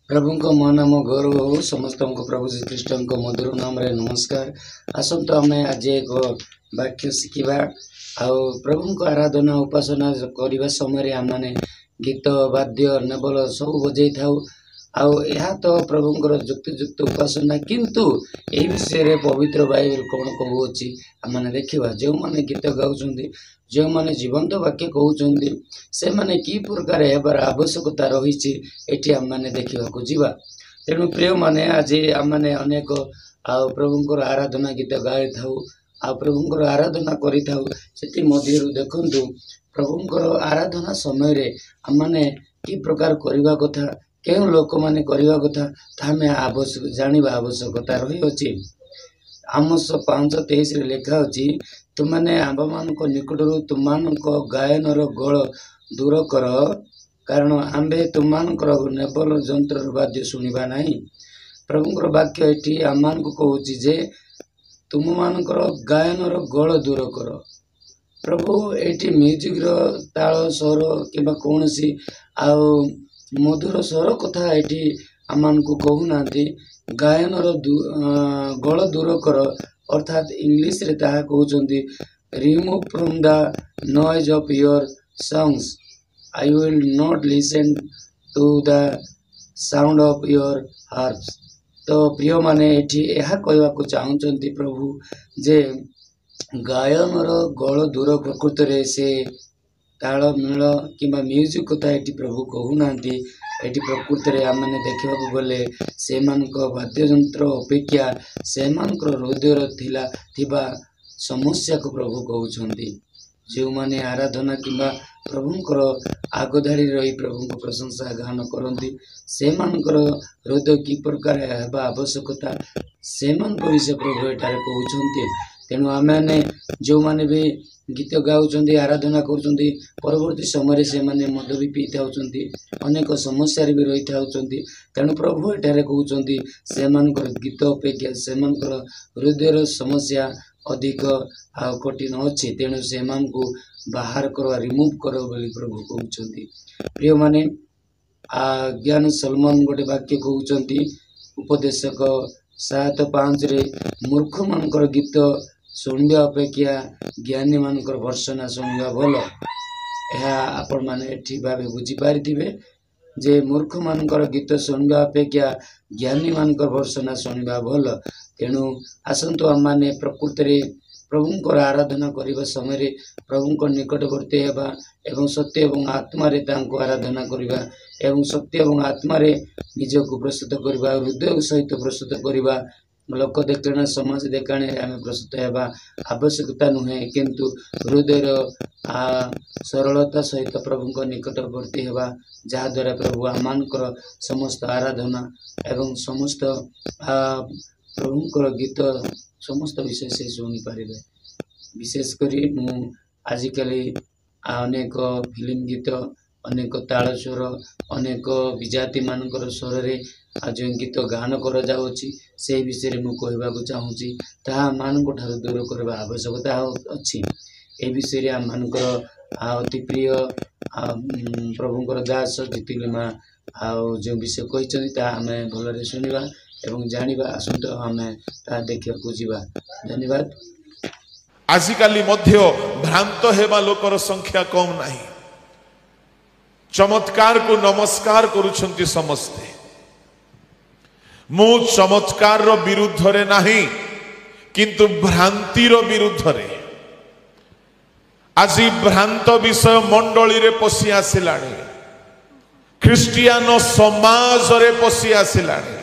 प्रभु को मो नाम गौरव हो समस्त को प्रभु श्रीकृष्ण को मधुर नाम रे नमस्कार। आसत आम आज एक वाक्य शिखा आउ प्रभु को आराधना उपासना करने समय आम गीत वाद्य नेबल सब बजे था आउ तो प्रभुंर जुक्तियुक्त उपासना किंतु यही विषय पवित्र बाइबल कौन कहूँ आम देखा जो मैंने गीत गाँव जो मैंने जीवंत वाक्य कहते से माने कि प्रकार हेबार आवश्यकता रही आम मैंने देखा जीवा। तेणु प्रिय माने आज आम मैंने अनेक प्रभुंर आराधना गीत गाई था आ प्रभुंर आराधना करि देखु प्रभुंर आराधना समय आम मैंने कि प्रकार करने कथा क्यों लोक मैंने करने कथा हमें आवश्यक जाना आवश्यकता रही अच्छी। आमोस 5:23 लिखा अच्छी तुमने आंब मान निकट तुम गायन गल दूर कर कारण आंबे तुम नेबल जंत्र वाद्य शुणा ना। प्रभुंर वाक्य ये आम को कहूँ जे तुम मान गायन गल दूर कर। प्रभु ये म्यूजिक ताल स्वर कि कौन सी मधुर स्वर कथा ये आम को कहूना गायन गल दूर कर अर्थात इंग्लिश रे ताहा कहउचंदी remove from the noise of your songs I will not listen to the sound of your harps. तो प्रिय माने एठी एहा कहवा को चाहउचंदी प्रभु जे गायन गल दूर प्रकृत रे से ताल मेल किंबा म्यूजिक कथा एठी प्रभु कहूना एटी प्रकृत में आम मैंने देखा गले से वाद्ययंत्र अपेक्षा से हृदय थिबा समस्या को प्रभु कहते जो मैंने आराधना किंबा प्रभुंर आगधाड़ी रही प्रभु को प्रशंसा गान करती से हृदय कि प्रकार हेबा आवश्यकता से विषय प्रभु एठार कहते। तेणु आम मैंने जो मैंने भी गीत गाँव आराधना कर परवर्ती समय से माने मद भी पी था अनेक समस्या भी रही था। तेणु प्रभु एठार कहते से गीत अपेक्षा से हृदय समस्या अधिक कठिन अच्छी तेणु से बाहर कर रिमूव कर बोली प्रभु कहते। प्रिय माने ज्ञान सलमान गोटे वाक्य कहते उपदेशक 7:5 मूर्ख मान गीत शुणा अपेक्षा ज्ञानी मानकर भर्सना शुणा भल। यह आपण मैंने ठीक भाव बुझीपारे जे मूर्ख मानकर गीत शुणा अपेक्षा ज्ञानी मानकर भर्सना शुणा भल। तेणु आसतु आम मैंने प्रकृत में प्रभुंर आराधना करने समय प्रभु निकटवर्ती होगा एवं सत्य एवं आत्मा आराधना करवा एवं सत्य एवं आत्मा निजक प्रस्तुत करवा हृदय सहित प्रस्तुत करवा लोक देखाण समाज देखाण आम प्रस्तुत होगा आवश्यकता नुहे किंतु हृदय सरलता सहित प्रभु निकटवर्ती होगा जहाद्वारा प्रभु आम समस्त आराधना एवं समस्त प्रभुंर गीत समस्त विषय से शुणी पारे। विशेषकर आजिकल अनेक फिल्म गीत अनेक ताल स्वर अनेक विजाति मानकर स्वर रे जो गीत गान कर जाउछि से विषय में कहवाक चाहूँगी ताहा मानक ठार दूर करबा आवश्यकता अच्छी। ए विषय आम मानकर अति प्रिय प्रभुंर दास जितिलिमा जो विषय कहते आम भलरे शुणा एवं जानिबा आसंत आम ता देखा जीवा। धन्यवाद। आजिकाली मध्य भ्रांत हेबा लोकर संख्या कम नहीं। चमत्कार को नमस्कार करुछंती समस्ते। मु चमत्कार रो विरुद्ध रे नहीं किंतु भ्रांति रो विरुद्ध रे। आज भ्रांत विषय मंडली रे पशि आसिलाणी ख्रिस्टियान समाज रे पशि आसिलाणी।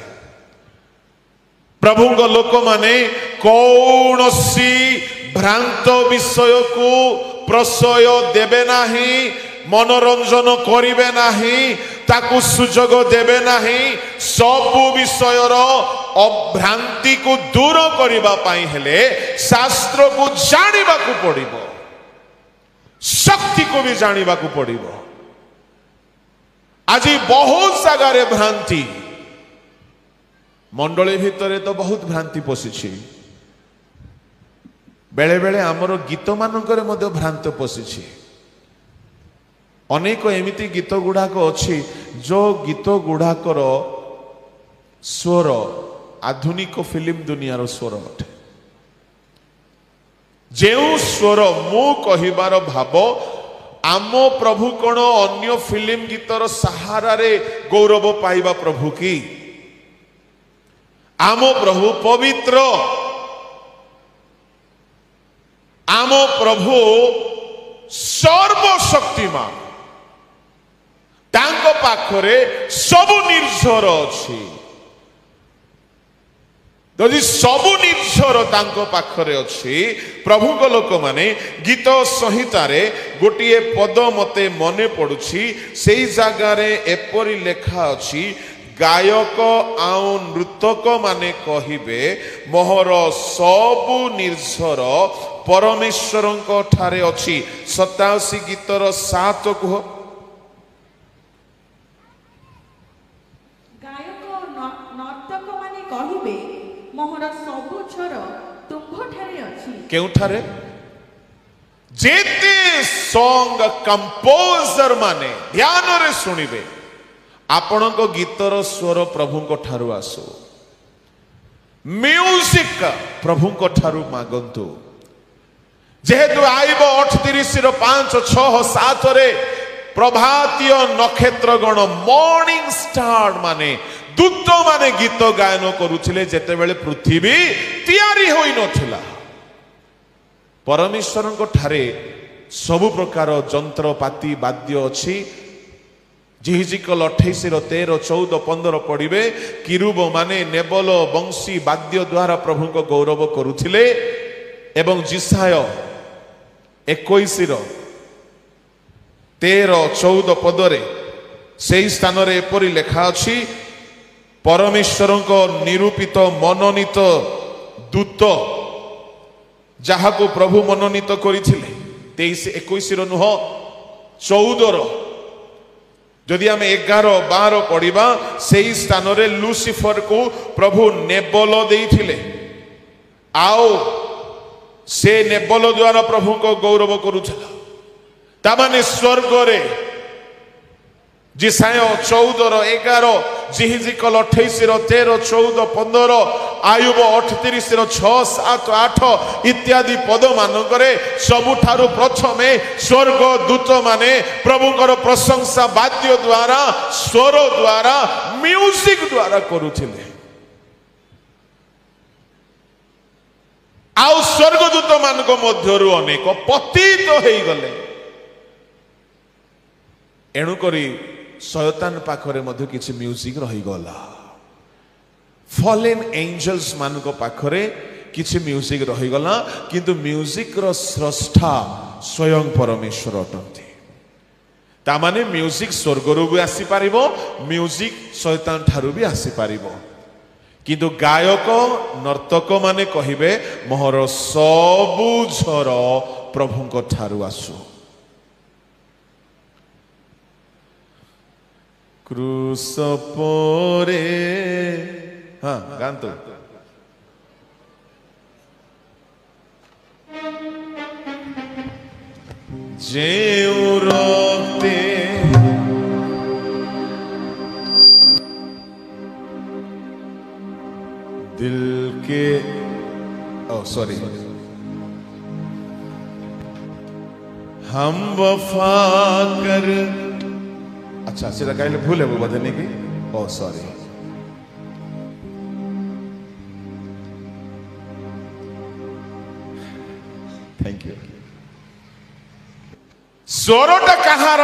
प्रभु लोक माने कौन सी भ्रांत विषय को प्रशय देवे नाही मनोरंजन करिवे नाही ताकू सुजोग देवे नाही सबु विषयर अभ्रांति को दूर करिबा पाई हेले शास्त्र को जानिबा को पड़िबो शक्ति को भी जानिबा को पड़िबो। आज बहुत जगार भ्रांति मंडली भितर तो बहुत भ्रांति पशिछि बेले बेले आमर गीत मानकर मध्य भ्रांत पशिछि। अनेक एमिति गीत गुड़ाक अच्छी जो गीत गुड़ाकर स्वर आधुनिक फिल्म दुनियार स्वर अटे जो स्वर मु कहिबार भाव आम प्रभु कौन अन्य फिल्म गीतर सहारा रे गौरव पाइबा प्रभु की आम प्रभु पवित्र आम प्रभु सर्वशक्तिमान तांको पाखरे सबु निर्झर अछि यदि सबु निर्झर तांको पाखरे अछि प्रभु को लोक माने गीत संहितारे गोटिए पद मते मने पडुछि सेई जागारे एपरि लेखा अछि गायक आउ नृतक माने कहिबे मोहर सबु निर्झर परमेश्वरंको ठारे अछि 87 गीतर 7 कह गायक नर्तक माने कहिबे मोहर सबु झर तुंभ ठारे अछि केउ ठारे जेते सॉन्ग कंपोजर माने ध्यान रे सुनिबे आपण को गीतर स्वर प्रभु को ठारू आसो म्यूजिक प्रभु को ठारू मागंतु जेहेतु आइब 38 5 6 7 रे प्रभातीय नक्षत्र गण मॉर्निंग स्टार माने दूत माने गीत गायन करुथिले जेते बेले पृथ्वी तैयारी होई नथिला परमेश्वर को ठारे सबु प्रकार जंत्रपाती वाद्य अछि जिहिजिकल 28 13 14 15 पढ़िबे किरुब माने नेबल बंशी वाद्य द्वारा प्रभु को गौरव करुथिले एवं जिसाय 21 13 14 पदरे सेई स्थान रे एपरि लेखा अछि परमेश्वर को निरूपित मनोनीत दूत जहा को प्रभु मनोनीत करिथिले 23 21 नुह 14 जदि आम 11 12 पढ़िबा सेई स्थान रे लुसिफर को प्रभु नेबल देइथिले आओ से नेबल द्वारा प्रभु को गौरव करुथिला तामाने स्वर्ग रे जिसाय 14 11 जिहिजिकल 28 13 14 15 आयुब 38 6 7 8 इत्यादि पद मानकरे सबुठारु प्रथमे स्वर्ग दूत माने प्रभुकर प्रशंसा वाद्य द्वारा स्वर द्वारा म्यूजिक द्वारा करुथिले आउ स्वर्गदूत मानक मध्यरु अनेक पतित हेई गले एणु करी शयतान पाखरे मध्य किछि म्यूजिक रही गला फॉलेन एंजल्स मानक पाखरे किछि म्यूजिक रही गला किंतु म्यूजिक रो स्रष्टा स्वयं परमेश्वर अटंती ता माने म्यूजिक स्वर्गरु भी आसी पारिबो म्यूजिक शयतान ठारु भी आसी पारिबो किंतु गायक नर्तक माने कहिबे मोहर सबु झर प्रभुଙ୍କ ठारु आसु क्रूस पोरे हाँ गांतो जेउ रक्ते दिल के सॉरी हम वफा कर अच्छा सीधा कहले भूल है वो बदलने की ओ सॉरी थैंक यू स्वरटा कहार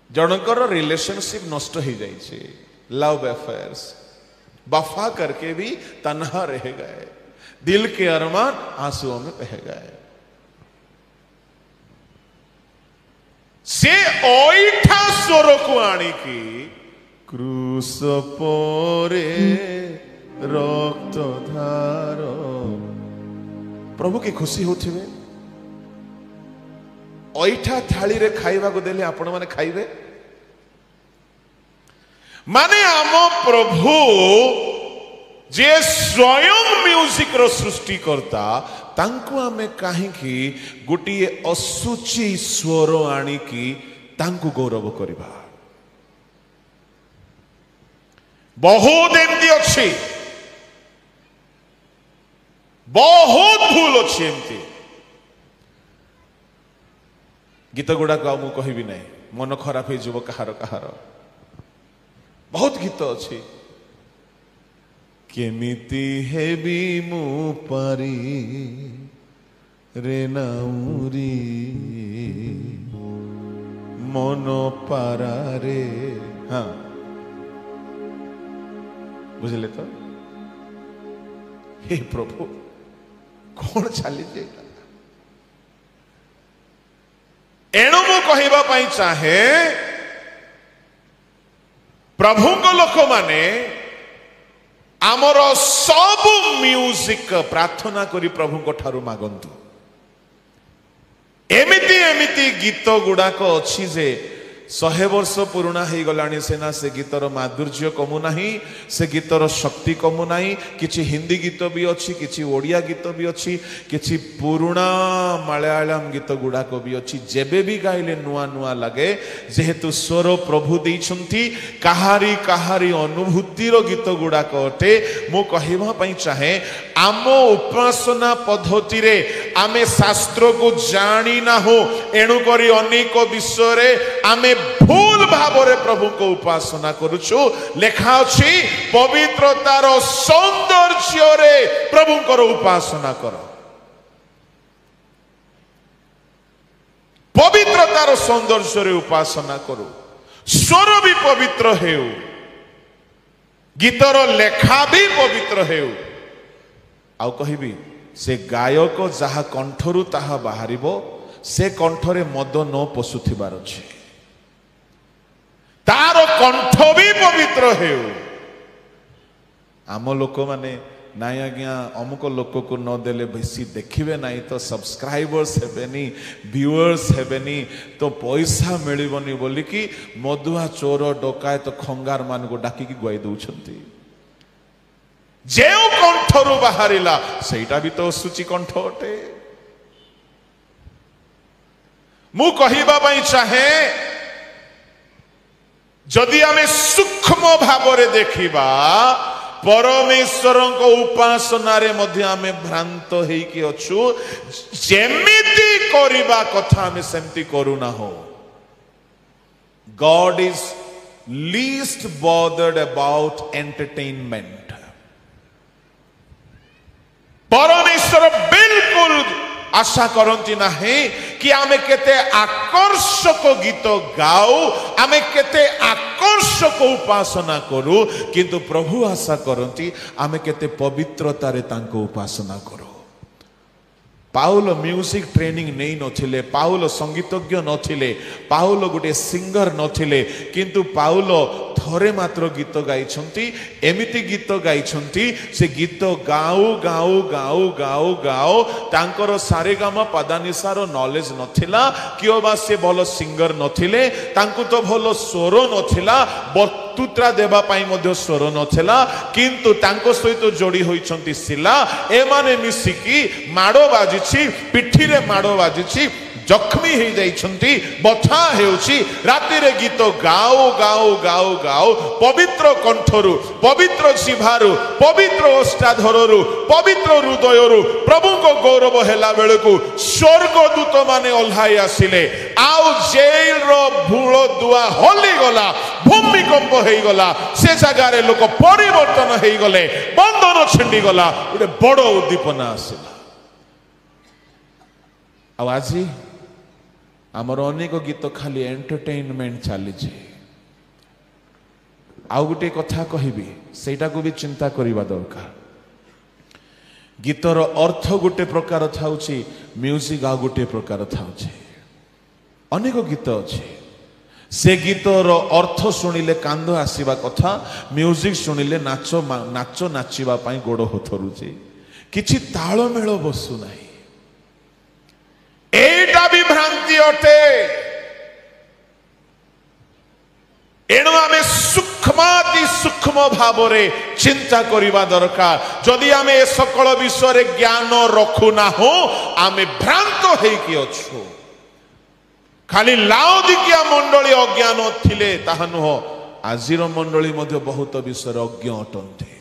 जनकर रिलेशनशिप नष्ट हो जाइए लव अफेयर्स वफा करके भी तन्हा रह गए दिल के अरमान आंसुओं में बह गए से ओइठा स्वर को आनी की क्रूस पोरे रक्त धार प्रभु की खुशी होती ओइठा थाली रे खाइबा को देले आपण माने खाइबे माने आम प्रभु जे स्वयं म्यूजिक रो सृष्टि करता तांको आमे काहींकी गोटिए असुचि स्वर आनिकी तांको गौरव करिबा बहुत एमती अच्छी बहुत भूल अच्छी एमती गीत गुड़ाक मु कहबी ना मन खराब हो कहार कहार बहुत गीत अच्छी केमिति हेबी मु पारी रे नाउरी मन पारा रे हाँ बुझले तो हे प्रभु कौन चली एणु मु कहबा पई चाहे प्रभु को लोक माने आमर सब म्यूजिक प्रार्थना करी प्रभु को ठारू मागंतु एमिति एमिति गीत गुड़ाक अच्छी जे 100 वर्ष पुराना हो गलानी सेना से गीतर माधुर्य कमु नाही से गीतर शक्ति कमु नाही किछि हिंदी गीत भी अच्छी किछि ओडिया गीत भी अच्छी किछि पुराना मलयालम गीत गुड़ाक भी अच्छी जेबे भी गाइले नुआ नुआ लगे जेहेतु स्वर प्रभु देइछंती काहारी काहारी अनुभूतिर गीत गुड़ाक अटे मु कहबा पई चाहे आम उपासना पद्धति रे आमे शास्त्र को जानी ना हो एणु करी अनेक विषय रे आमे भूल भाव रे प्रभु को उपासना करुछु लेखा अछि पवित्रतार सौंदर्य रे प्रभु को उपासना करो पवित्रतार सौंदर्य रे उपासना करो स्वर भी पवित्र हेउ गीतर लेखा भी पवित्र हेउ आउ कहबी से गायक जहा कंठरु ताहा बाहरिबो से कंठरे मद न पशुथिबार अछि तार कंठ भी पवित्र हेउ आम लोक माने नाई आज्ञा अमुक लोक को न देले बेसी देखिबे नाई तो सब्सक्राइबर्स हेबेनी व्यूअर्स हेबेनी तो पैसा मिलिबनी बोली कि मधुआ चोर डकायत खंगार मान को डाकी की गुआई दउछंती जेउ कंठरु बाहरिला सेटा भी तो सूची कंठ अटे मु कहिबा पई चाहे जदि आमे सूक्ष्म भाव रे देखिबा परमेश्वर को उपासना रे मध्य आमे भ्रांत हेई कि अछु जेमिति करिबा कथा आमे सेमति करू ना हो God is least bothered about entertainment परमेश्वर बिल्कुल आशा करती ना कि आमे केते आकर्षक गीत गाओ आमे केते आकर्षक उपासना करू किंतु प्रभु आशा करती आमे केते पवित्रता रे तांको उपासना करू पाउल म्यूजिक ट्रेनिंग नहीं नथिले पाउल संगीतज्ञ नथिले पाउल गोटे सिंगर नथिले किंतु पाउल थरे मात्र गीत गाइछंती एमिति गीत गाइछंती से गीत गाऊ गाऊ गाऊ गाऊ गाऊ तांकर सारेगामा पदानिसार नॉलेज नथिला कियो बा से भलो सिंगर नथिले तांकु तो भलो स्वर नथिला बक्तृता देबा पई मध्य स्वर नथिला किंतु तांको सहित जोड़ी होइछंती सिला ए माने मिसिकी माडो बाजिछि पिठी रे माडो बाजिछि जख्मी हो जाइछंती बथा हेउछि राति रे गीत गाओ गाओ गाओ गाओ पवित्र कंठरु पवित्र जिभारु पवित्र ओष्ठाधररु पवित्र हृदयरु प्रभु को गौरव हेला बेले को स्वर्गदूत माने ओल्हाई आसिले आउ जेल रो भूल दुआ होली गला भूमिकंप हेई गला से जगह रे लोक परिवर्तन हेई गले बंधन छिंडी गला गोटे बड़ उद्दीपना आसिला आ आजी आमर अनेक गीत खाली एंटरटेनमेंट चली आउ गोटे कथा कहबी सेटा को भी चिंता करबा दरकार गीतर अर्थ गोटे प्रकार थाउची म्यूजिक आ गोटे प्रकार थाउची अनेक गीत अच्छे से गीतर अर्थ शुणिले कांद आसीबा कथा म्यूजिक शुणिले नाच नाच नाचिबा पई गोड़ होथरुची किछि ताळमेळ बसु नाही एटा भी भ्रांति अटे एणु आमे सूक्ष्माति सूक्ष्म भाव रे चिंता करिबा दरकार जदि आमे ए सकल विषय रे ज्ञान रखु ना हो आमे भ्रांत हेई कि अछु खाली लाउदिकिया मंडली अज्ञान थिले ताहा नुह ଆଜିର ମଣ୍ଡଳୀ ମଧ୍ୟ ବହୁତ ବିଷୟରେ ଅଜ୍ଞ ଅଟନ୍ତି।